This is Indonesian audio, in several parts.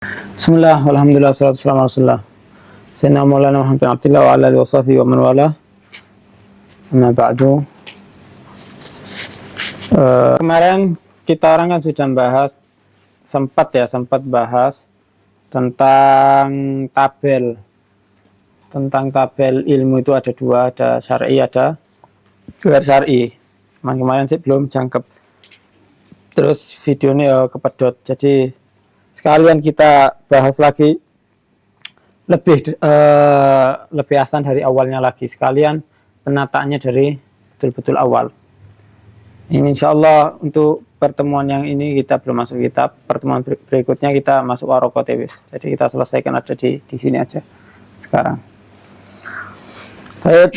Bismillah, alhamdulillah, salatu wassalamu ala rasulillah. Sayyidina Maulana Muhammad bin Abdullah wa ala alihi wa sahbihi wa man wala. Amma ba'du. Kemarin kita orang kan sudah bahas, sempat bahas tentang tabel. Tentang tabel ilmu itu ada dua, ada syar'i, ada ghair syar'i. Kemarin sih belum jangkep. Terus videonya kepedot. Jadi sekalian kita bahas lagi lebih asan dari awalnya lagi, sekalian penataannya dari betul-betul awal. Ini insya Allah untuk pertemuan yang ini kita belum masuk kitab, pertemuan berikutnya kita masuk Waraqat Tewis. Jadi kita selesaikan ada di sini aja sekarang. Baik,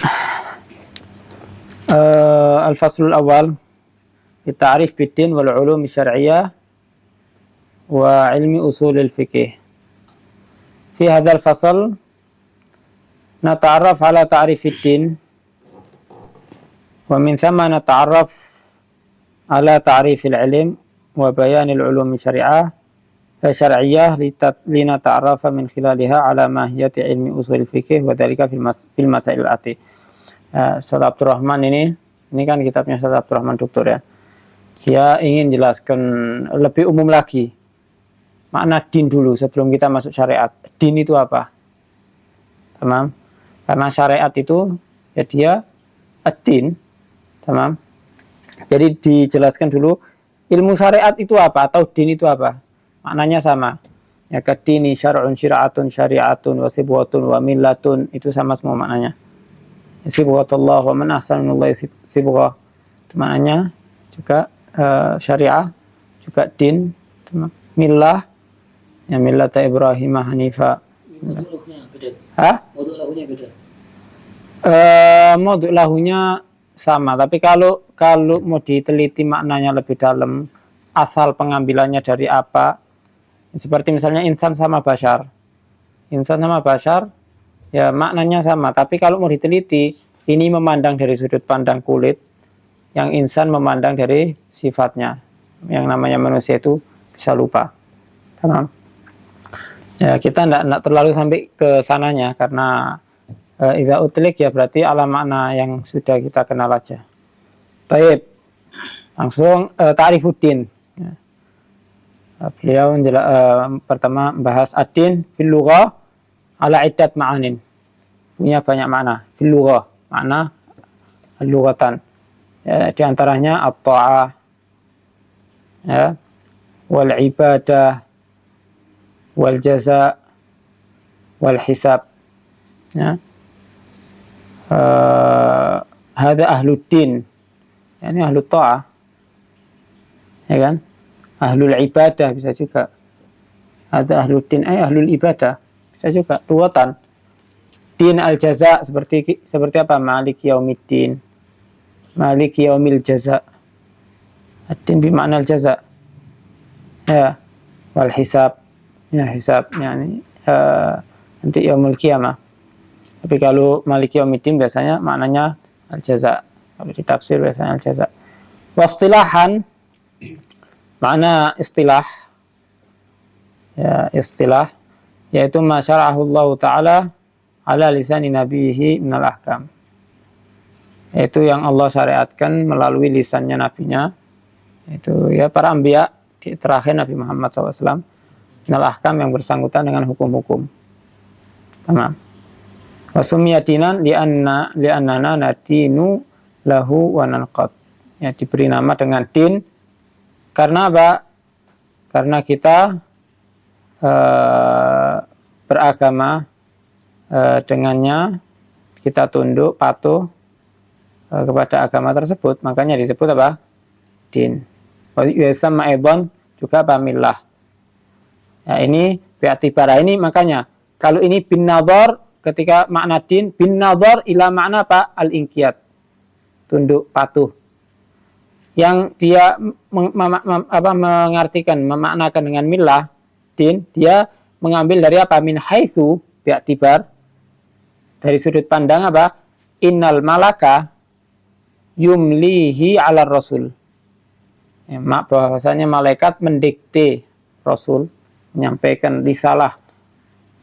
al-faslul awal, ta'rif bid-din wal ulum syar'iyyah wa ilmi usulil fiqh. Fi hadzal fasal nata'arraf ala ta'rif ad-din wa min thumma nata'arraf ala ta'rif al-ilm wa bayan al-ulum syar'iyyah linata'arrafa min khilaliha ala mahiyati ilmi usulil fiqh wa dhalika fil masail ati. Ustaz Abdurrahman ini kan kitabnya Ustaz Abdurrahman Doktor ya. Dia ingin jelaskan lebih umum lagi makna din dulu sebelum kita masuk syariat. Din itu apa? Tamam? Karena syariat itu ya dia ad-din. Tamam? Jadi dijelaskan dulu ilmu syariat itu apa atau din itu apa? Maknanya sama. Ya kadini syar'un syir'atun syari'atun wa sibwatun wa millatun, itu sama semua maknanya. Sibwatullah wa man ahsanullahi sibghah. Itu maknanya juga syariah, juga din, millah. Ya millata Ibrahim Hanifa. Modul lahunya beda. Modul lahunya sama, tapi kalau mau diteliti maknanya lebih dalam, asal pengambilannya dari apa, seperti misalnya insan sama bashar. Insan sama bashar ya maknanya sama, tapi kalau mau diteliti, ini memandang dari sudut pandang kulit, yang insan memandang dari sifatnya. Yang namanya manusia itu bisa lupa. Tamam. Ya, kita tidak terlalu sampai ke sananya karena idza utlik ya berarti ala makna yang sudah kita kenal aja. Baik. Langsung ta'rifuddin. Ya. Beliau pertama membahas ad-din fil lughah ala iddat ma'anin. Punya banyak makna. Fil lughah, makna lughatan. Ya, di antaranya at-ta'ah, ya, wal ibadah, wal jaza, wal hisab. Ya. Hada ahluddin. Ini ahlu ta'ah. Ya kan? Ahlul ibadah bisa juga. Hada ahluddin ahlul ibadah bisa juga. Lughatan. Din al jaza seperti apa? Malik yaumiddin. Malik yaumil jaza. Ad-din bimakna al jaza. Ya. Wal hisab. Ya, hisab yani nanti yaumul qiyamah. Tapi kalau Maliki Yaumiddin biasanya maknanya al-jaza. Kalau di tafsir biasanya al-jaza. Wastilahan, makna istilah, ya istilah, yaitu ma syara'ahu Allah Ta'ala ala lisani nabihi minal ahkam. Yaitu yang Allah syariatkan melalui lisannya nabinya, itu ya para anbiya, terakhir Nabi Muhammad SAW, minal ahkam yang bersangkutan dengan hukum-hukum. Tamam. Wasumiyatinan li'annana nadinu lahu wa nanqad. Ya, diberi nama dengan din karena apa? Karena kita beragama dengannya, kita tunduk patuh kepada agama tersebut, makanya disebut apa? Din. Wa yusamma aidan juga millah. Ya, ini bi'atibara ini, makanya kalau ini bin nadhar, ketika makna din bin nadhar ila makna apa? Al-inqiyad, tunduk patuh. Yang dia mengartikan, memaknakan dengan millah, din, dia mengambil dari apa? Min haitsu bi'atibar, dari sudut pandang apa? Innal malaka yumlihi ala rasul. Ya, bahwasanya malaikat mendikte rasul. menyampaikan risalah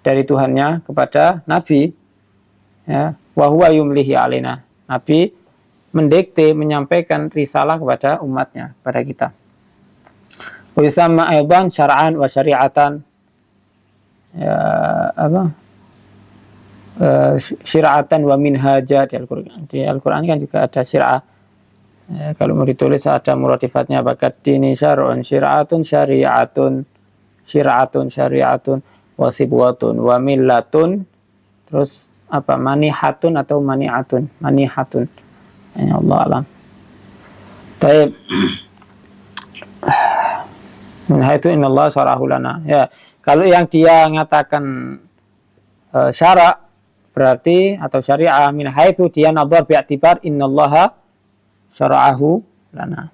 dari Tuhannya kepada Nabi, ya, wa huwa yumlihi alaina. Nabi mendikte, menyampaikan risalah kepada umatnya, pada kita. Wa yusamma aidan syar'an wa syari'atan, ya, syir'atan wa minhaja di Al-Quran. Di Al-Quran kan juga ada syir'ah. Ya, kalau mau ditulis ada muradifatnya, bakat dini syar'un syir'atun syari'atun, syir'atun syari'atun, wasibwatun wa millatun, terus manihatun atau mani'atun, manihatun. Ya Allah alam. Baik. Min haitsu innallaha syara'ahu lana. Ya, kalau yang dia mengatakan syara' berarti atau syariah, min haitsu dia nadhar bi'tibar innallaha syara'ahu lana.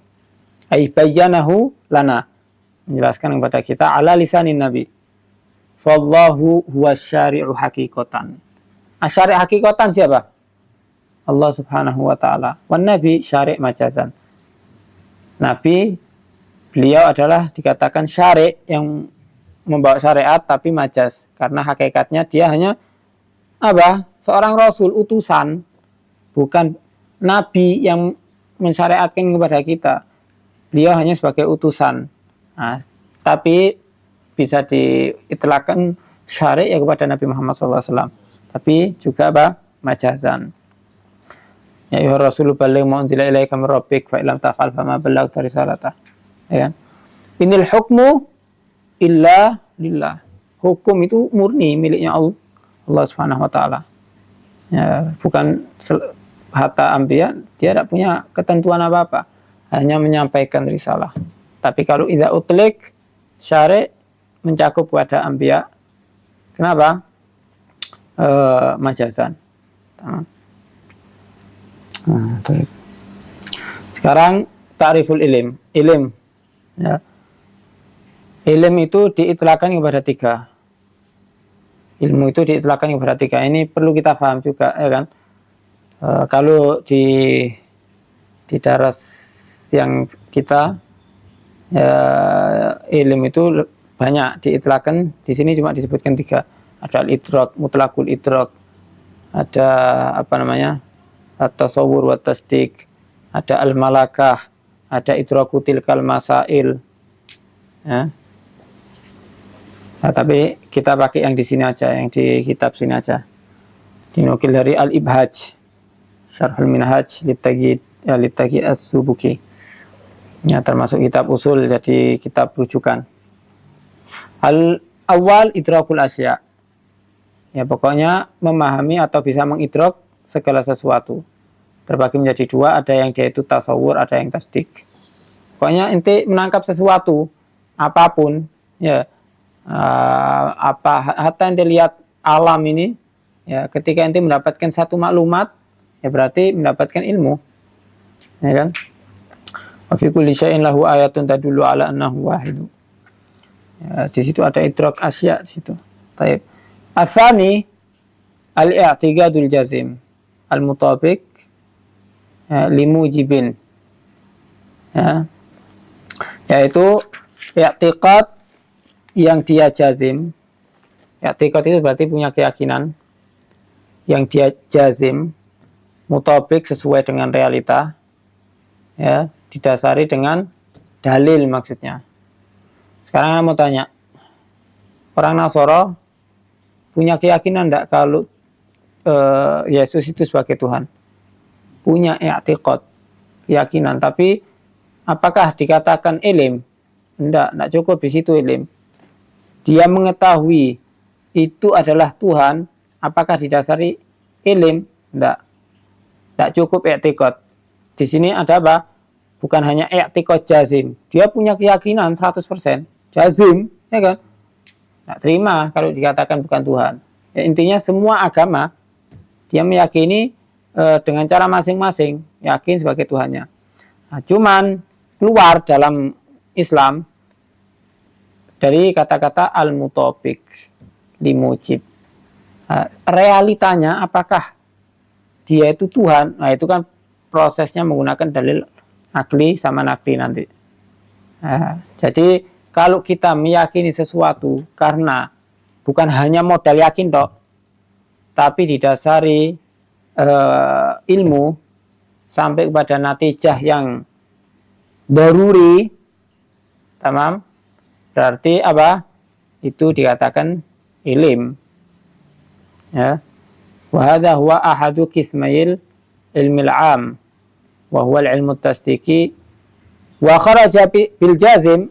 Ai bayyanahu lana. Menjelaskan kepada kita ala lisanin nabi. Fallahu huwas syari'u haqiqatan. Asyari' haqiqatan siapa? Allah Subhanahu wa taala. Wan nabi syari' majazan. Nabi, beliau adalah dikatakan syari' yang membawa syariat tapi majaz, karena hakikatnya dia hanya seorang rasul, utusan, bukan nabi yang mensyariatkan kepada kita. Beliau hanya sebagai utusan. Nah, tapi bisa diitlaqkan syari' ya kepada Nabi Muhammad SAW. Tapi juga majazan. Ya ayyuhar rasul balligh ma unzila ilaika min rabbik fa illam taf'al fama ballaghta risalatah. Ya kan? Inil hukmu illa lillah. Hukum itu murni miliknya Allah Subhanahu wa taala. Ya, bukan hatta anbiya, dia tidak punya ketentuan apa-apa, hanya menyampaikan risalah. Tapi kalau idza utlik syari' mencakup pada anbiya. Kenapa? Majazan. Sekarang ta'riful ilim. Ilim, ya. Ilim itu diitlaqkan kepada 3. Ilmu itu diitlaqkan kepada 3. Ini perlu kita paham juga, ya kan? Kalau di daras yang kita, ya, ilmu itu banyak diitlaqkan. Di sini cuma disebutkan 3. Ada al-idrak, mutlaqul idrak, ada at-tasawwur wa tasdiq, ada al-malakah, ada idraku tilkal masail. Ya. Nah, tapi kita pakai yang di sini aja, yang di kitab sini aja. Dinukil dari al-ibhaj, syarhul minhaj litagi as-subuki. Ya, termasuk kitab usul, jadi kitab rujukan. Al-awwal idrakul asya. Ya, pokoknya memahami atau bisa mengidrak segala sesuatu. Terbagi menjadi 2, ada yang dia itu tasawur, ada yang tasdik. Pokoknya inti menangkap sesuatu, apapun, ya, hatta ente lihat alam ini, ya, ketika ente mendapatkan satu maklumat, ya berarti mendapatkan ilmu, ya kan? Wa fi kulli syai'in lahu ayatun tadullu ala annahu wahid. Ya, di situ ada idrak asya di situ. Baik. Atsani al-i'tiqadul jazim al-mutabiq limujibin, ya, yaitu i'tiqad yang dia jazim. I'tiqad itu berarti punya keyakinan yang dia jazim, mutabiq sesuai dengan realita, ya, didasari dengan dalil maksudnya. Sekarang saya mau tanya, orang Nasoro punya keyakinan enggak kalau Yesus itu sebagai Tuhan? Punya i'tiqad, keyakinan, tapi apakah dikatakan ilim? Enggak cukup di situ ilim. Dia mengetahui itu adalah Tuhan, apakah didasari ilim? Enggak cukup i'tiqad. Di sini ada apa? Bukan hanya i'tiqad jazim, dia punya keyakinan 100% jazim, ya kan? Enggak terima kalau dikatakan bukan Tuhan. Ya, intinya semua agama dia meyakini dengan cara masing-masing, yakin sebagai Tuhannya. Nah, cuman keluar dalam Islam dari kata-kata al-mutabiq limujib. Realitanya apakah dia itu Tuhan? Nah, itu kan prosesnya menggunakan dalil akli sama nakli nanti. Jadi kalau kita meyakini sesuatu karena bukan hanya modal yakin dok, tapi didasari ilmu sampai kepada natijah yang daruri, tamam, berarti apa? Itu dikatakan ilim. Ya. Wa hadha huwa ahadu qismail ilmil am wa huwa al-ilmu tasdiqi wa kharaja bil jazim,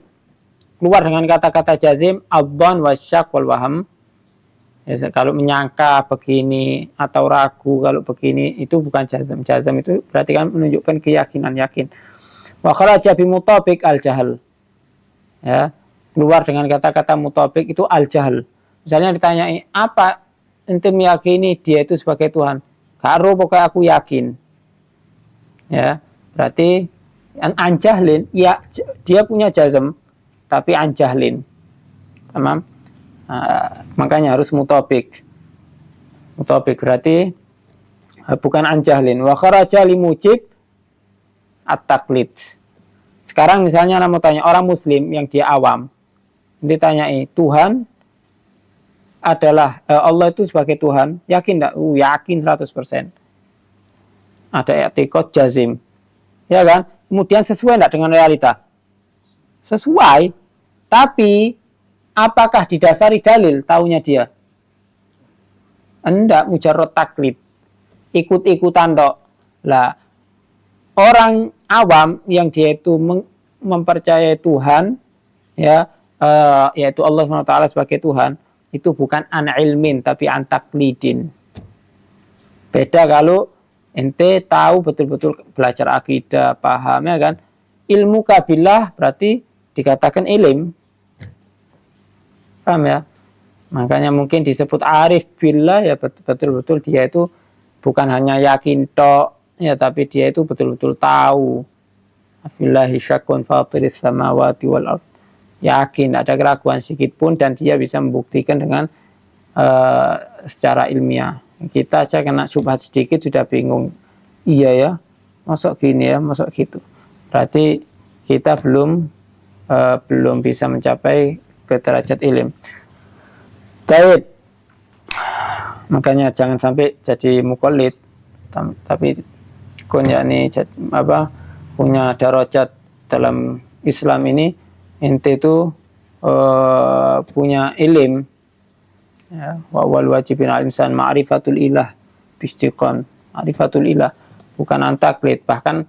keluar dengan kata-kata jazim, adhan wa syak wal waham. Ya, kalau menyangka begini atau ragu kalau begini itu bukan jazm. Jazm itu berarti kan menunjukkan keyakinan, yakin. Wa kharaja bi mutabiq al jahl. Ya, keluar dengan kata-kata mutabiq itu al jahl. Misalnya ditanyai, apa ente meyakini dia itu sebagai Tuhan? Karo pokoknya aku yakin. Ya, berarti anjahlin, ya dia punya jazm tapi anjahlin. Tamam? Makanya harus mutabiq. Mutabiq berarti bukan anjahlin. Wa kharaja li mujib at-taqlid. Sekarang misalnya mau tanya orang muslim yang dia awam, ditanyai Tuhan adalah Allah itu sebagai Tuhan, yakin enggak? Yakin 100%. Ada i'tiqad jazim. Ya kan? Kemudian sesuai enggak dengan realita? Sesuai. Tapi apakah didasari dalil taunya dia? Enggak, mujarrad taklid. Ikut-ikutan dok. Lah, orang awam yang dia itu mempercayai Tuhan, ya, yaitu Allah SWT sebagai Tuhan, itu bukan an ilmin tapi an taklidin. Beda kalau ente tahu betul-betul belajar akidah, paham, ya kan? Ilmu kabilah berarti dikatakan ilim. Paham ya? Makanya mungkin disebut arif billah, ya betul-betul dia itu bukan hanya yakin tok, ya, tapi dia itu betul-betul tahu. Afillahi syakkun fatiris samawati wal ard. Yakin, ada keraguan sedikit pun, dan dia bisa membuktikan dengan secara ilmiah. Kita aja kena syubhat sedikit sudah bingung. Iya ya, masuk gini ya, masuk gitu. Berarti kita belum bisa mencapai ke derajat ilim. Baik. Makanya jangan sampai jadi muqallid, tapi punya darajat dalam Islam ini. Ente itu punya ilim, ya, wa wal wajibin al insan ma'rifatul ilah bistiqan. Ma'rifatul ilah bukan antaklid. Bahkan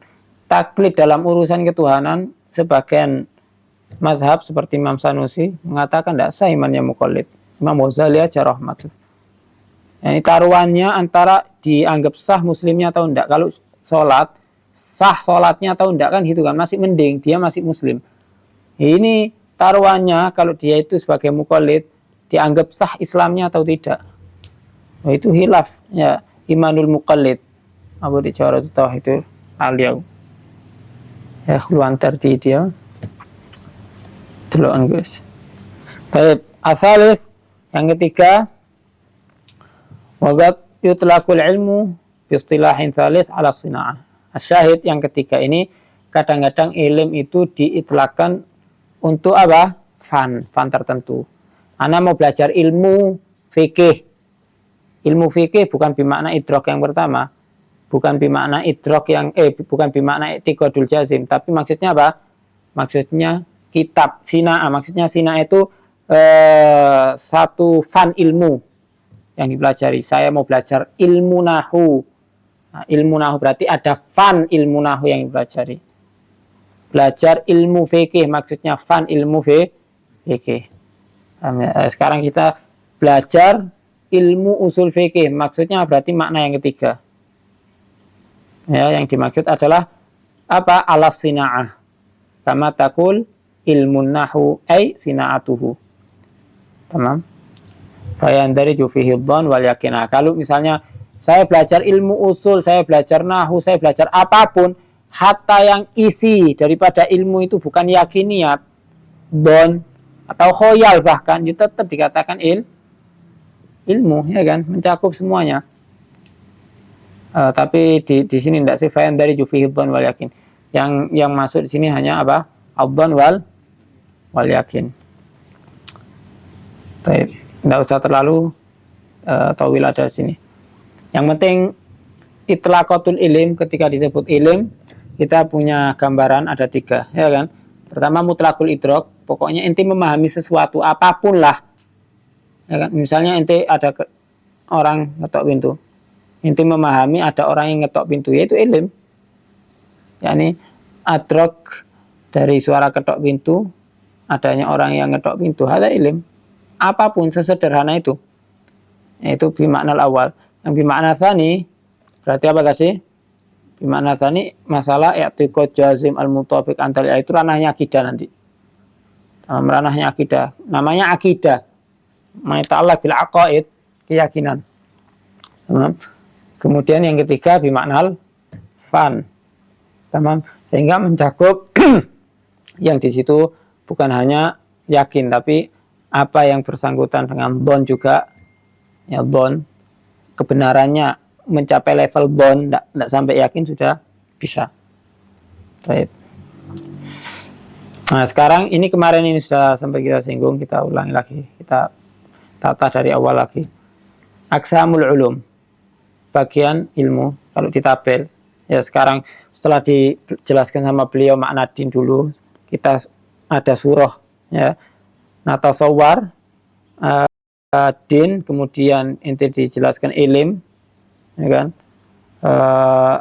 taklid dalam urusan ketuhanan, sebagian mazhab seperti Imam Sanusi mengatakan tidak sah imannya muqallid. Imam Ghazali aja rahmat. Ini taruhannya antara dianggap sah muslimnya atau tidak. Kalau sholat, sah sholatnya atau tidak, kan gitu kan, masih mending dia masih muslim. Ini taruhannya kalau dia itu sebagai muqallid dianggap sah Islamnya atau tidak. Nah, itu hilaf, ya, imanul muqallid. Abu di Jawarat Tauhid aliyah. Ya, keluar di dia. Delokan guys. Baik, asalif yang ketiga, waqad yutlaqul ilmu bi istilahin tsalits ala sina'ah. Asyahid yang ketiga ini, kadang-kadang ilm itu diitlakkan untuk apa? Fan tertentu. Anda mau belajar ilmu fikih. Ilmu fikih bukan bermakna idrok yang pertama, bukan bermakna idrok yang bukan bermakna i'tiqadul jazim, tapi maksudnya apa? Maksudnya kitab sina'ah. Maksudnya sina'ah itu satu fan ilmu yang dipelajari. Saya mau belajar ilmu nahu. Nah, ilmu nahu berarti ada fan ilmu nahu yang dipelajari. Belajar ilmu fikih maksudnya fan ilmu fikih. Sekarang kita belajar ilmu usul fikih, maksudnya berarti makna yang ketiga. Ya, yang dimaksud adalah apa? Alas sina'ah. Kama takul ilmun nahu ay sina'atuhu. Tamam. Bayan dari jufihi dhan wal yakinah. Kalau misalnya saya belajar ilmu usul, saya belajar nahu, saya belajar apapun, hatta yang isi daripada ilmu itu bukan yakiniyat, don atau khoyal, bahkan itu tetap dikatakan ilmu, ya kan, mencakup semuanya. Tapi di sini tidak sifayan dari jufihi don wal yakin. Yang masuk di sini hanya apa? Abdon wal yakin. Baik, tidak usah terlalu tawil ada sini. Yang penting itlaqatul ilim, ketika disebut ilim kita punya gambaran ada 3, ya kan? Pertama mutlaqul idrok, pokoknya ente memahami sesuatu apapun lah, ya kan? Misalnya ente ada orang ngetok pintu, ente memahami ada orang yang ngetok pintu, yaitu ilim. yakni adrok dari suara ketok pintu adanya orang yang ngetok pintu, ada ilim. Apapun sesederhana itu bimakna awal. Yang bimakna tsani berarti apa tadi? Bimakna tsani masalah i'tiqad jazim al-mutafiq antal, itu ranahnya akidah nanti. Ranahnya akidah, namanya akidah. Ma'ta'allaq bil aqaid, keyakinan. Kemudian yang ketiga bimakna fan. Tamam, sehingga mencakup yang di situ bukan hanya yakin tapi apa yang bersangkutan dengan don juga, ya don kebenarannya mencapai level don, tidak sampai yakin sudah bisa. Baik. Nah sekarang ini kemarin ini sudah sampai kita singgung, kita ulangi lagi, kita tata dari awal lagi. Aqsamul ulum, bagian ilmu kalau ditabel. Ya sekarang setelah dijelaskan sama beliau makna din dulu, kita ada surah ya. Nah tasawwar din, kemudian inti dijelaskan ilim, ya kan?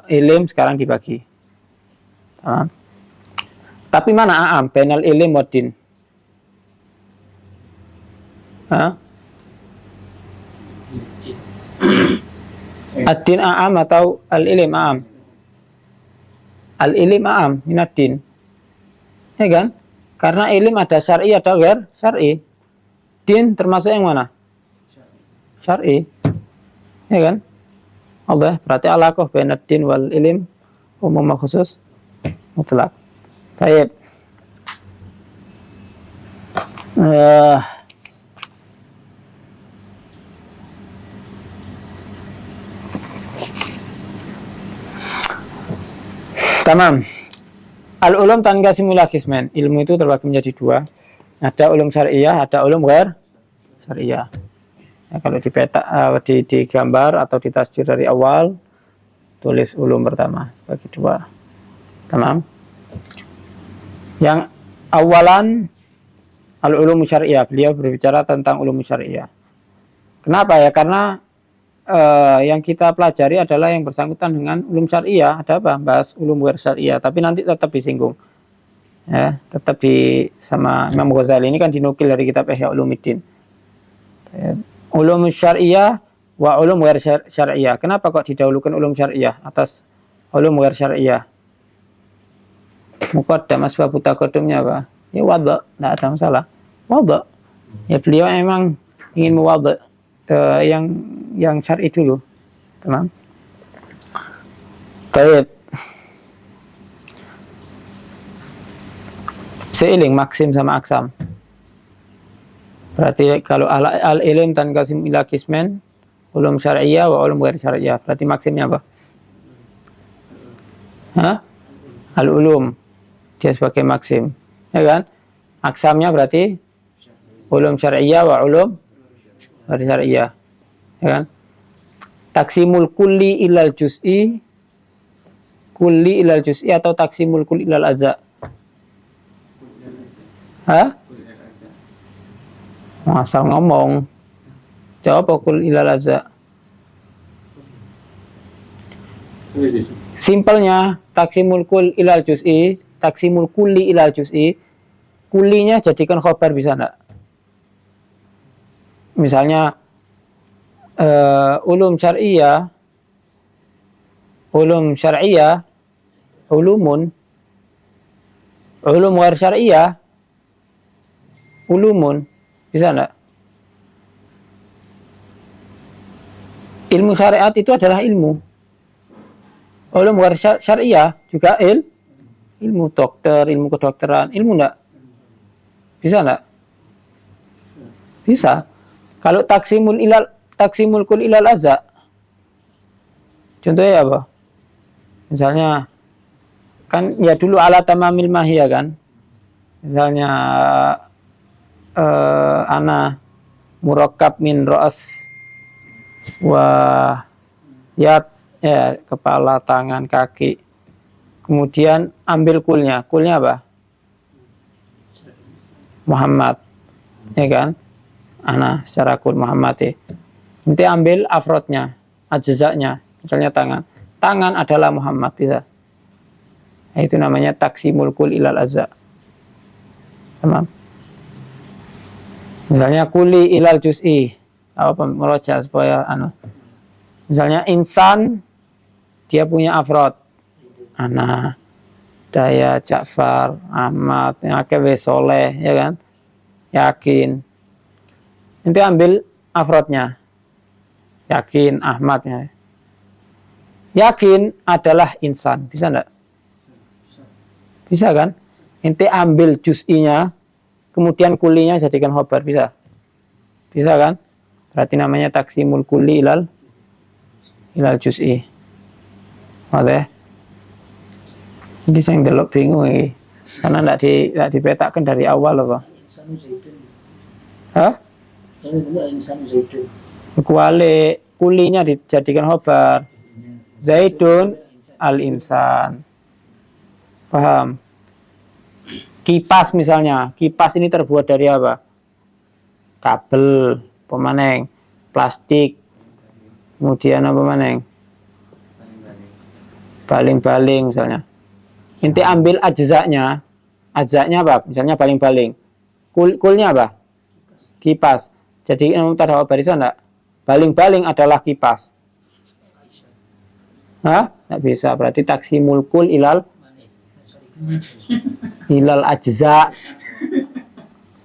Ilim sekarang dibagi. Tapi mana a'am bainal ilim wa din? Ad-din a'am atau al-ilim a'am? Al-ilim a'am minad din, ya kan? Karena ilim ada syar'i ada ghair syar'i. Din termasuk yang mana? Syar'i, ya kan? Allah berarti alaqah bainad din wal ilim umum khusus mutlak. Baik. Tamam. Al-ulum tanqasimu ila qismain. Ilmu itu terbagi menjadi 2. Ada ulum syariah, ada ulum ghair syariah. Ya, kalau di peta digambar atau ditasjir dari awal, tulis ulum pertama bagi 2. Tamam. Yang awalan al-ulum syariah, beliau berbicara tentang ulum syariah. Kenapa ya? Karena yang kita pelajari adalah yang bersangkutan dengan ulum syariah. Ada apa? Bahas ulum ghair syariah, tapi nanti tetap disinggung. Ya, tetap sama Imam Ghazali ini kan dinukil dari kitab Ihya Ulumuddin. Ulum syariah wa ulum ghair syariah. Kenapa kok didahulukan ulum syariah atas ulum ghair syariah? Muqaddam asbab taqaddumnya apa? Ya wadha, tidak ada masalah. Wadha. Ya beliau memang ingin mewadha yang syar'i dulu. Tenang. Baik. Seiling maksim sama aksam. Berarti kalau al-ilm tanqasim ila qismain, ulum syar'iyyah wa ulum ghair syar'iyyah. Berarti maksimnya apa? Al-ulum. Dia sebagai maksim. Ya kan? Aksamnya berarti ulum syar'iyyah wa ulum ghair syar'iyyah. Ya kan? Taksimul kulli ilal juz'i, kulli ilal juz'i atau taksimul kulli ilal ajza? Asal ngomong. Jawab kul ilal ajza. Simpelnya taksimul kul ilal juz'i, taksimul kulli ilal juz'i, kulinya jadikan khobar bisa enggak? Misalnya ulum syar'iyyah, ulumun, ulum ghair syar'iyyah, ulumun, bisa enggak? Ilmu syariat itu adalah ilmu. Ulum ghair syar'iyyah juga ilmu dokter, ilmu kedokteran, ilmu enggak? Bisa enggak? Bisa. Kalau taksimul kul ilal azza, contohnya apa? Misalnya kan ya dulu ala tamamil mahiyah kan, Misalnya ana murakkab min ra's wa yad, ya kepala, tangan, kaki. Kemudian ambil kulnya. Kulnya apa? Muhammad. Ya kan? Ana secara kul Muhammad ya. Nanti ambil afrodnya, ajzanya. Misalnya tangan. Tangan adalah Muhammad, bisa. Nah, itu namanya taksimul kul ilal azza. Tamam. Misalnya kuli ilal juz'i. Apa meroja supaya misalnya insan dia punya afrod. Ana, Daya, Ja'far, Ahmad, Yakin, Soleh, ya kan? Yakin. Nanti ambil afrodnya. Yakin, Ahmad. Ya. Yakin adalah insan. Bisa enggak? Bisa kan? Nanti ambil juz'inya, kemudian kulinya jadikan khobar. Bisa? Bisa kan? Berarti namanya taksimul kuli ilal juz'i. Oke. Ini saya ndelok bingung ini. Karena tidak dipetakan dari awal apa. Hah? Kuali kulinya dijadikan khobar. Zaidun al-insan. Paham? Kipas misalnya. Kipas ini terbuat dari apa? Kabel, pemaneng, plastik. Kemudian apa maneng? Baling-baling misalnya. Inti ambil ajzanya apa? Misalnya baling-baling. Kulnya apa? Kipas. Jadi mubtada barisan enggak? Baling-baling adalah kipas. Hah? Enggak bisa. Berarti taksimul kul ilal ajza.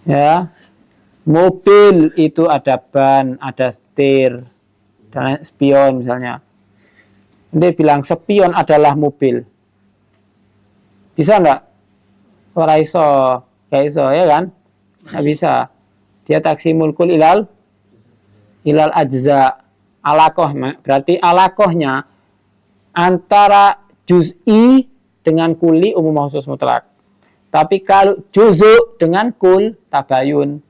Ya. Mobil itu ada ban, ada setir, dan spion misalnya. Nanti bilang spion adalah mobil. Bisa enggak? Ora iso, ya iso, ya kan? Enggak bisa. Dia taksimul kul ilal ajza. Alakoh, berarti alakohnya antara juz'i dengan kuli umum khusus mutlak. Tapi kalau juzu dengan kul tabayun.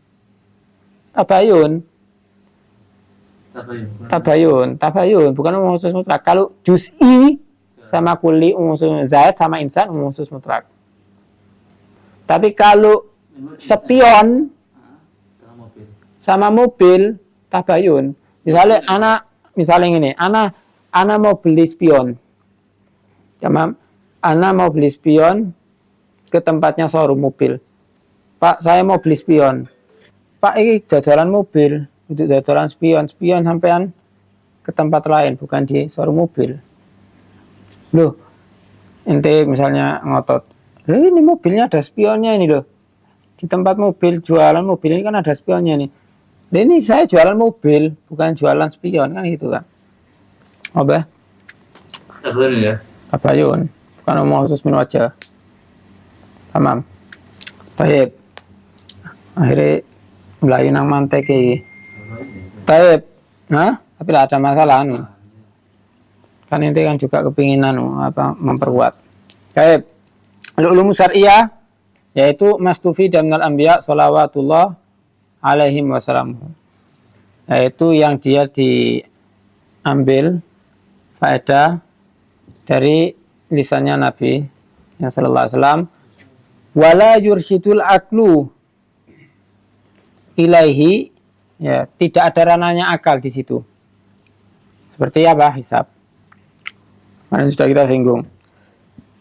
Tabayun, bukan umum khusus mutlak. Kalau juz'i sama kuli umum khusus, zaid sama insan umum khusus mutlak. Tapi kalau spion sama mobil tabayun. Misalnya ini, ana mau beli spion. Ana mau beli spion ke tempatnya showroom mobil. Pak, saya mau beli spion. Pak, ini jajaran mobil, untuk jajaran spion sampean ke tempat lain, bukan di showroom mobil. Loh, ente misalnya ngotot, ini mobilnya ada spionnya ini loh. Di tempat mobil, jualan mobil ini kan ada spionnya nih. Ini saya jualan mobil, bukan jualan spion, kan gitu kan. Apa? Tabayun ya? Tabayun, bukan omong khusus min wajah. Tamam. Taib. Akhirnya melayu nang mantek iki. Taib. Hah? Tapi lah ada masalah anu. Kan inti kan juga kepinginan memperkuat. Taib. Al-ulum syar'iyyah yaitu mastufi dan minal anbiya shalawatullah alaihim wasallam. Yaitu yang dia diambil faedah dari lisannya Nabi yang sallallahu alaihi wasallam. Wala yursyidul aklu ilaihi, ya, tidak ada ranahnya akal di situ. Seperti apa? Hisab. Kemarin sudah kita singgung.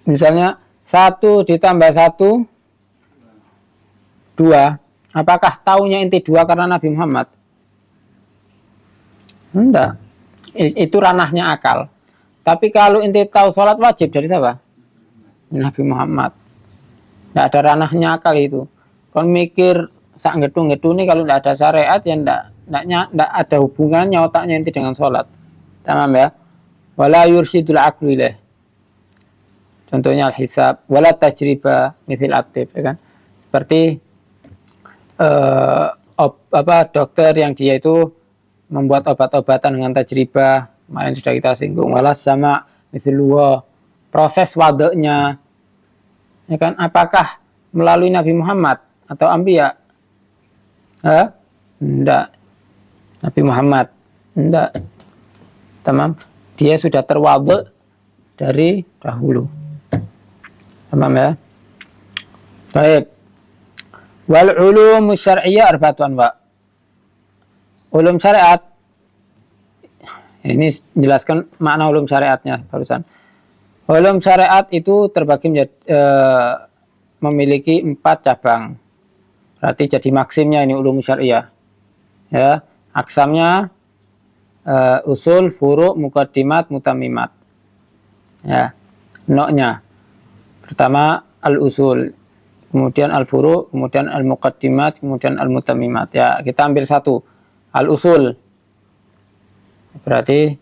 Misalnya 1 ditambah 1 2. Apakah taunya inti 2 karena Nabi Muhammad? Enggak. Itu ranahnya akal. Tapi kalau inti tahu sholat wajib dari siapa? Nabi Muhammad. Enggak ada ranahnya akal itu. Kalau mikir sak gedung-gedung ini kalau enggak ada syariat ya enggak ada hubungannya otaknya inti dengan sholat. Tamam ya? Wala yursyidul aqlu ilaih. Contohnya al-hisab, wala tajriba mithil aktif, ya kan? Seperti dokter yang dia itu membuat obat-obatan dengan tajribah, kemarin sudah kita singgung. Wala sama mithil proses wadahnya, ya kan? Apakah melalui Nabi Muhammad atau Anbiya? Tidak. Nabi Muhammad tidak. Tamam. Dia sudah terwadhu dari dahulu. Tamam ya. Baik. Wal ulum syar'iyyah arba'atun wa. Ulum syariat. Ini jelaskan makna ulum syariatnya barusan. Ulum syariat itu terbagi menjadi, memiliki 4 cabang. Berarti jadi maksimnya ini ulum syariah. Ya, aksamnya usul, furu', muqaddimat, mutammimat. Ya, noknya. Pertama al-usul, kemudian al-furu', kemudian al-muqaddimat, kemudian al-mutammimat. Ya, kita ambil satu. Al-usul. Berarti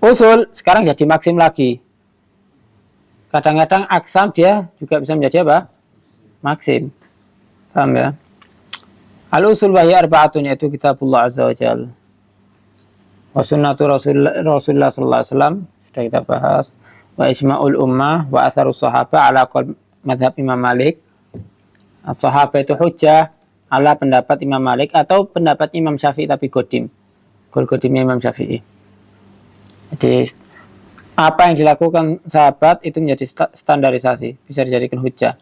usul sekarang jadi maksim lagi. Kadang-kadang aksam dia juga bisa menjadi apa? Maksim. Paham ya? Al-usul wahya arba'atun, yaitu kitabullah azza wa jal. Wa sunnatu Rasulullah sallallahu alaihi wasallam, sudah kita bahas. Wa ijma'ul ummah wa atharus sahabah ala qaul madhab Imam Malik. Sahabah itu hujjah ala pendapat Imam Malik atau pendapat Imam Syafi'i tapi godim. Godimnya Imam Syafi'i. Jadi apa yang dilakukan sahabat itu menjadi standarisasi, bisa dijadikan hujjah.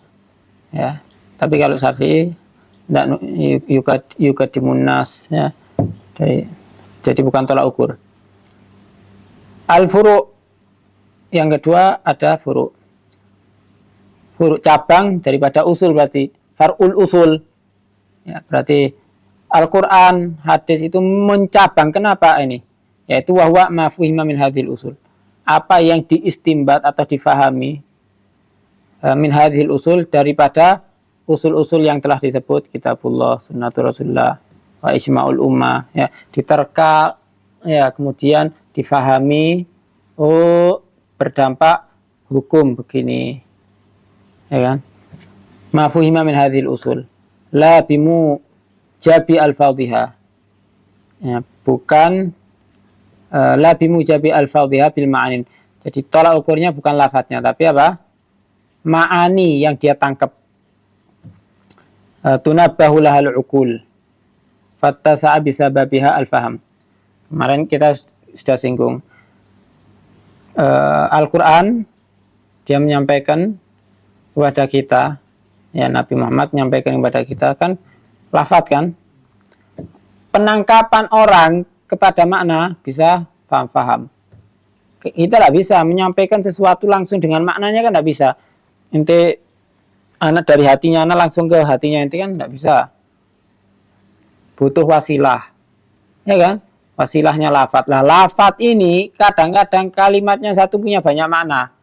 Ya. Tapi kalau Syafi'i tidak yukadimun nas, ya. Jadi bukan tolak ukur. Al-furu', yang kedua ada furu'. Furu' cabang daripada usul, berarti far'ul usul. Ya, berarti Al-Quran, hadis itu mencabang. Kenapa ini? Yaitu wahwa ma fuhima min hadhil usul. Apa yang diistimbat atau difahami min hadhil usul daripada usul-usul yang telah disebut kitabullah, sunnatul Rasulullah, wa ijma'ul ummah, ya, diterka, ya, kemudian difahami, oh, berdampak hukum begini, ya kan? Ma fuhima min hadhil usul la bimu jabi al-fadhiha, ya, bukan la bimujabi al-fadhiha bil ma'anin. Jadi tolak ukurnya bukan lafadznya, tapi apa? Ma'ani yang dia tangkap. Tunabbahu lahal uqul fattasa'a bisababiha al-faham. Kemarin kita sudah singgung. Al-Quran dia menyampaikan kepada kita, ya, Nabi Muhammad menyampaikan kepada kita kan lafadz kan. Penangkapan orang kepada makna bisa paham-paham. Kita tidak bisa menyampaikan sesuatu langsung dengan maknanya, kan tidak bisa. Inti anak dari hatinya anak langsung ke hatinya inti kan tidak bisa. Butuh wasilah, ya kan? Wasilahnya lafadz. Lah lafadz ini kadang-kadang kalimatnya satu punya banyak makna.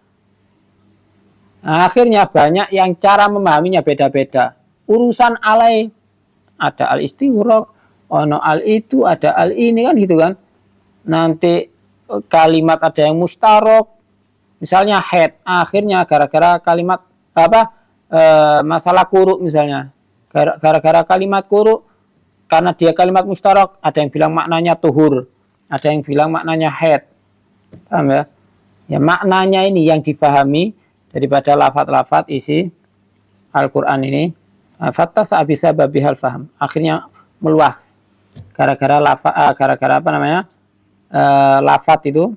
Nah, akhirnya banyak yang cara memahaminya beda-beda. Urusan alai ada al-istighraq, ono al itu, ada al ini, kan gitu kan. Nanti kalimat ada yang mustarok, misalnya head, akhirnya gara-gara kalimat apa, masalah kuruk misalnya, gara-gara kalimat kuruk, karena dia kalimat mustarok, ada yang bilang maknanya tuhur, ada yang bilang maknanya head. Paham ya? Ya, maknanya ini yang difahami daripada lafadz-lafadz isi Al-Quran ini. Fattasa'a bisababihal faham, akhirnya meluas gara-gara apa namanya, lafadz itu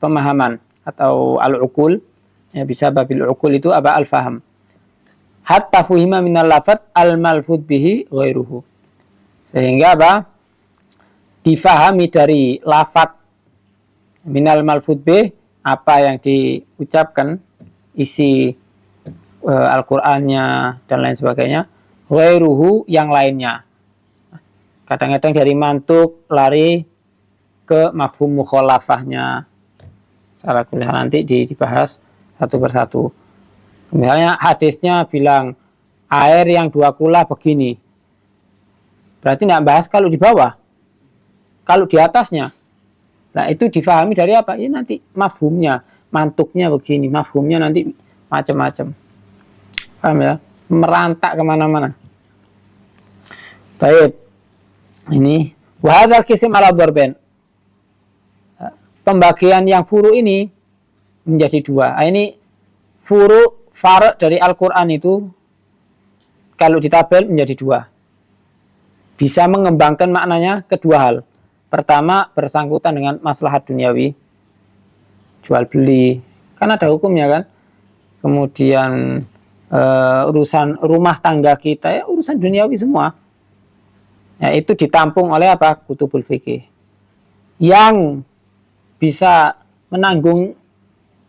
pemahaman atau al-uqul, ya, bisa babil uqul itu apa, al-faham. Hatta fuhima minal lafadz al-malfudz bihi ghairuhu, sehingga apa, difahami dari lafadz minal malfudz bih, apa yang diucapkan isi Al-Qur'annya dan lain sebagainya, ghairuhu yang lainnya. Kadang-kadang dari mantuk lari ke mafhum mukhalafahnya. Secara kuliah nanti dibahas satu persatu. Misalnya hadisnya bilang air yang 2 kula begini. Berarti tidak bahas kalau di bawah. Kalau di atasnya. Nah, itu difahami dari apa? Ya nanti mafhumnya, mantuknya begini, mafhumnya nanti macam-macam. Paham ya? Merantak kemana-mana. Baik. Ini wahadzal qism ala dharbain. Pembagian yang furu ini menjadi 2. Ini furu far' dari Al-Qur'an itu kalau ditabel menjadi dua. Bisa mengembangkan maknanya kedua hal. Pertama, bersangkutan dengan maslahat duniawi, jual beli, kan ada hukumnya kan. Kemudian urusan rumah tangga kita, ya urusan duniawi semua. Ya, itu ditampung oleh apa? Kutubul fikih. Yang bisa menanggung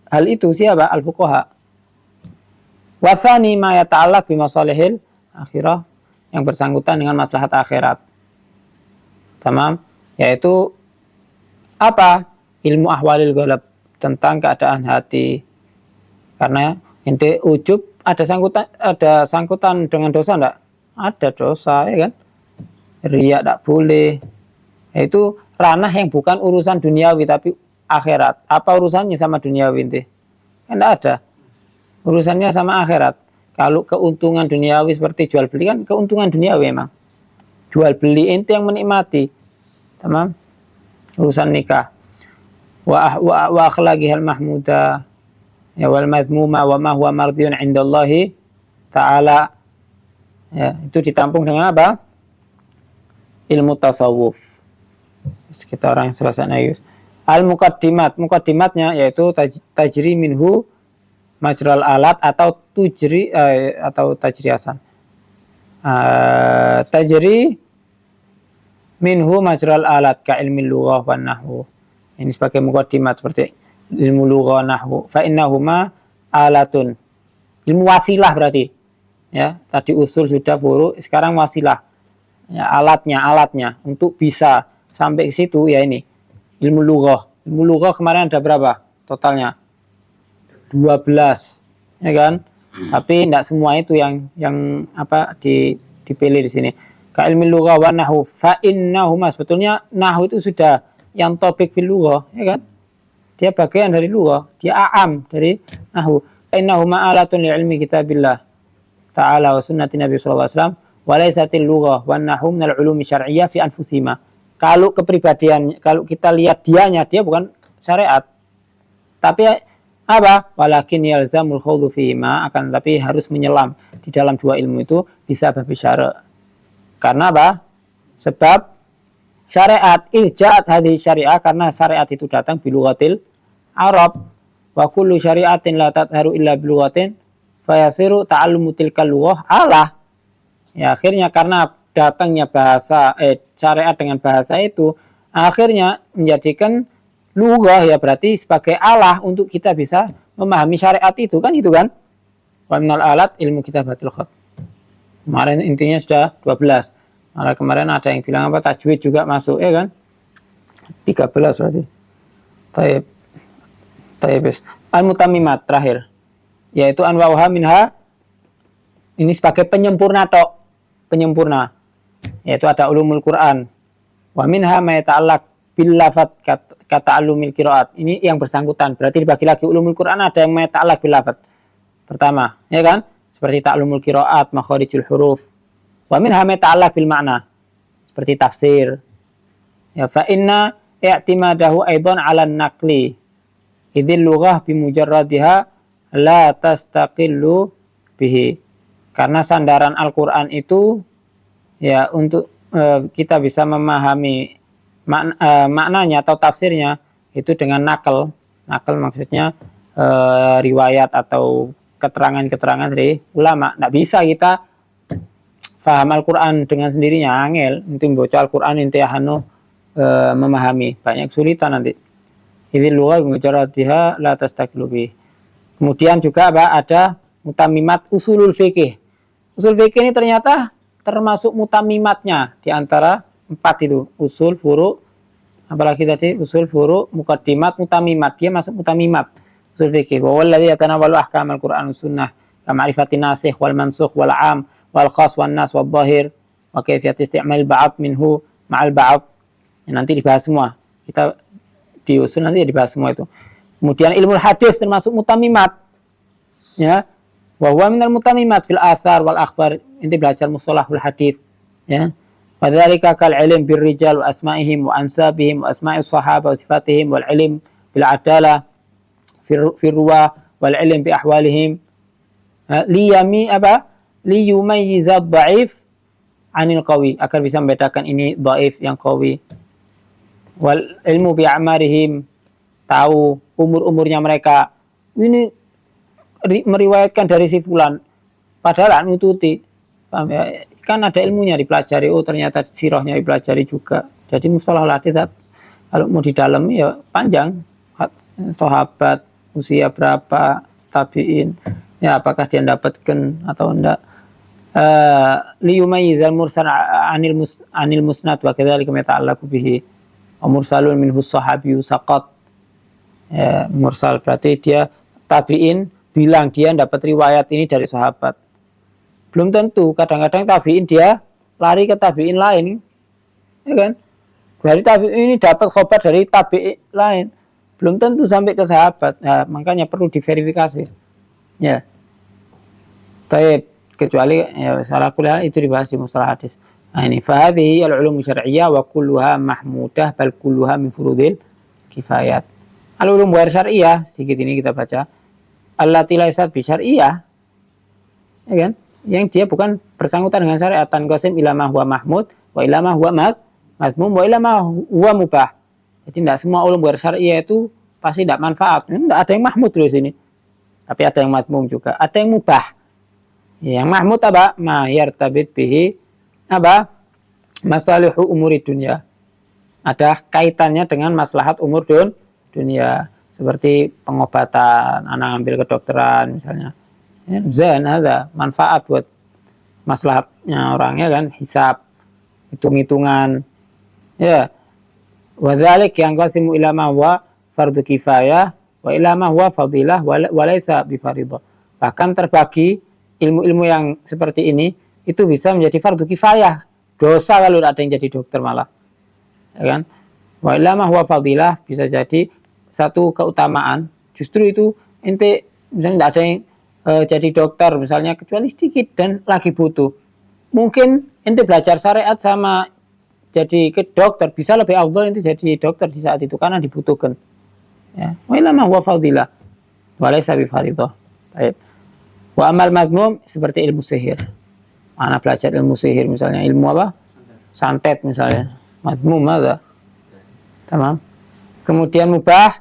hal itu siapa? Al-fuqaha. Wa tsani ma yata'allaq bi masalihil akhirah, yang bersangkutan dengan maslahat akhirat. Tamam, yaitu apa? Ilmu ahwalil ghalab, tentang keadaan hati. Karena inti ujub ada sangkutan dengan dosa enggak? Ada dosa, ya kan? Riya enggak boleh. Itu ranah yang bukan urusan duniawi tapi akhirat. Apa urusannya sama duniawi inti? Kan enggak ada. Urusannya sama akhirat. Kalau keuntungan duniawi seperti jual beli kan keuntungan duniawi memang. Jual beli inti yang menikmati. Tamam? Urusan nikah. Wa akhlaqihal mahmuda, ya wal mazmuma wa ma huwa mardiyun 'indallahi ta'ala. Ya, itu ditampung dengan apa? Ilmu tasawuf. Sekitar orang yang selesai nayus. Al-muqaddimat, muqaddimatnya yaitu tajri minhu majral alat atau tajri hasan. Tajri minhu majral alat ka ilmi lughah wan nahwu. Ini sebagai muqaddimat seperti ilmu lughah nahwu. Fa innahuma alatun. Ilmu wasilah berarti. Ya, tadi usul sudah furu, sekarang wasilah. Ya, alatnya untuk bisa sampai ke situ ya ini. Ilmu lughah. Ilmu lughah kemarin ada berapa totalnya? 12. Ya kan? Tapi tidak semua itu yang dipilih di sini. Ka ilmi lughah wa nahwu fa innahuma, sebetulnya nahwu itu sudah yang topik fil lughah, ya kan? Dia bagian dari lughah, dia a'am dari nahwu. Innahuma alatun li ilmi kitabillah ta'ala wa sunnati Nabi sallallahu alaihi wasallam wa laysatil lughah wan nahwu minal ulumi syar'iyyah fi anfusihima. Kalau kepribadian, kalau kita lihat dia bukan syariat. Tapi apa? Walakin yalzamul khawdu fihima, akan tapi harus menyelam di dalam dua ilmu itu bisa babi syara'. Karena apa? Sebab syariat irja'at hadhihi syariah, karena syariat itu datang bilughatil Arab. Wa kullu syariatin la tadharu illa bilughatin fayasiru ta'allumu tilkal lughah alah. Ya, akhirnya karena datangnya syariat dengan bahasa itu akhirnya menjadikan lughah ya berarti sebagai alah untuk kita bisa memahami syariat itu kan, Wa minal alat ilmu kitabatul khat. Kemarin intinya sudah 12. Malah kemarin ada yang bilang apa tajwid juga masuk, ya kan? 13 berarti. Taib. Al-mutammimat terakhir, yaitu anwa'uha minha, ini sebagai penyempurna yaitu ada ulumul Quran. Wa minha ma yata'allaq bil lafadz kata alumil qiraat. Ini yang bersangkutan. Berarti dibagi lagi ulumul Quran, ada yang ma yata'allaq bil lafadz. Pertama, ya kan? Seperti ta'lumul qiraat, makharijul huruf. Wa minha ma yata'allaq bil ma'na. Seperti tafsir. Ya, fa inna i'timadahu aidan 'ala an-naqli. Idzil lughah bi mujarradiha la tastaqillu bihi. Karena sandaran Al-Qur'an itu ya untuk kita bisa memahami maknanya atau tafsirnya itu dengan nakal. Nakal maksudnya riwayat atau keterangan-keterangan dari ulama. Nggak bisa kita faham Al-Quran dengan sendirinya, angel. Nanti baca Al-Quran inti memahami, banyak kesulitan nanti. Idzil lughah bi mujarradiha la tastaqillu bihi. Kemudian juga ada mutamimat usulul fikih. Usul fikih ini ternyata termasuk mutamimatnya di antara 4 itu, usul, furu, apalagi tadi usul, furu, muqaddimat, mutamimat, dia masuk mutamimat usul fikih. Wa wallazi yatanawwalu ahkamal Qur'an sunnah ka ma'rifatin nasikh wal mansukh wal 'am wal khas wan nas wal zahir wa kayfiyat isti'mal ba'd minhu ma'al ba'd. Nanti dibahas semua. Kita di usul nanti dibahas semua itu. Kemudian ilmu hadis termasuk mutamimat. Ya. Wa huwa minal mutamimat fil athar wal akhbar. Inti belajar mustalahul hadis, ya. Wa dzalika kal ilm bir rijal wa asma'ihim wa ansabihim wa asma'is sahabah wa sifatihim wal ilm bil adalah fi ruwa wal ilm bi ahwalihim liyami liyumayyiza dhaif anil qawi, agar bisa membedakan ini dhaif yang qawi. Wal ilmu bi a'marihim, tahu umur-umurnya mereka. Ini meriwayatkan dari si fulan, padahal nututi. Kan ada ilmunya dipelajari, oh ternyata sirahnya dipelajari juga. Jadi mustalah hadis kalau mau di dalam ya panjang, sahabat usia berapa, tabiin, ya apakah dia dapatkan atau enggak. Liyumayyizal mursal anil musnad wa kadzalika ma ta'allaqu bihi. Mursalun minhu sahabiyyu saqat. Ya, mursal berarti dia tabiin bilang dia dapat riwayat ini dari sahabat. Belum tentu, kadang-kadang tabiin dia lari ke tabiin lain, ya kan? Dari tabiin ini dapat khobar dari tabiin lain, belum tentu sampai ke sahabat. Nah, makanya perlu diverifikasi. Ya, baik, kecuali ya salah kuliah itu dibahas di mustalah hadis. Nah ini fahadhi al-ulum syar'iyyah wa kulluha mahmudah bal kulluha min furudil kifayat. Al-ulum ghair syar'iyyah, sedikit ini kita baca. Allati laysat bi syar'iyyah, ya kan? Yang dia bukan bersangkutan dengan syariat, tanqasim ila ma huwa mahmud wa ila ma huwa mazmum wa ila ma huwa mubah. Jadi tidak semua ulum ghair syar'iyyah itu pasti tidak manfaat. Tidak ada yang mahmud di sini. Tapi ada yang mazmum juga, ada yang mubah. Yang mahmud apa? Ma yartabit bihi apa? Masalihu umuri dunia. Ada kaitannya dengan maslahat umur dunia. Seperti pengobatan, anak ambil kedokteran misalnya. Zain ada manfaat buat maslahatnya orangnya kan, hisab, hitung-hitungan. Ya. Wa dzalik yang qasimu ila ma huwa fardu kifayah wa ila ma huwa fadilah wa laisa bi fardhah. Bahkan terbagi ilmu-ilmu yang seperti ini itu bisa menjadi fardu kifayah. Dosa kalau ada yang jadi dokter malah. Ya kan? Wa ila ma huwa fadilah, bisa jadi satu keutamaan. Justru itu ente misalnya tidak ada yang jadi dokter misalnya kecuali sedikit dan lagi butuh. Mungkin ente belajar syariat sama jadi ke dokter bisa lebih afdal ente jadi dokter di saat itu karena dibutuhkan. Ya, wa illa ma huwa fadilah wa laysa bi fardhah. Baik. Wa amal mazmum seperti ilmu sihir. Mana belajar ilmu sihir misalnya, ilmu apa? Santet misalnya. Mazmum ada. Tamam. Kemudian mubah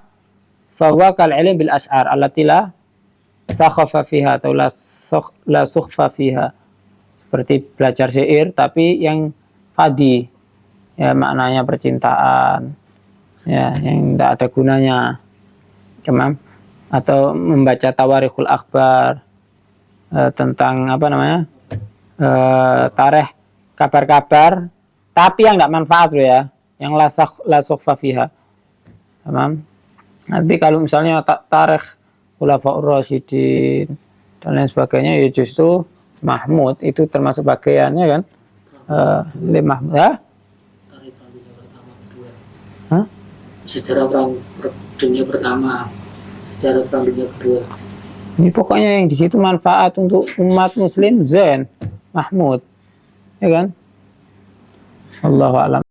fa huwa kal ilm bil asy'ar allati la sakhafa fiha atau la sukhfa fiha. Seperti belajar syair tapi yang fadi. Ya maknanya percintaan. Ya, yang tidak ada gunanya. Tamam. Atau membaca tawarikhul akhbar tentang apa namanya? Tarikh kabar-kabar tapi yang tidak manfaat loh ya, yang la sukhfa fiha. Tamam. Tapi kalau misalnya tarikh Khulafaur Rasyidin dan lain sebagainya ya justru mahmud, itu termasuk bagiannya kan mahmud ya. Hah? Sejarah perang dunia pertama, sejarah perang dunia kedua. Ini pokoknya yang di situ manfaat untuk umat muslim zain mahmud, ya kan? Allahu a'lam.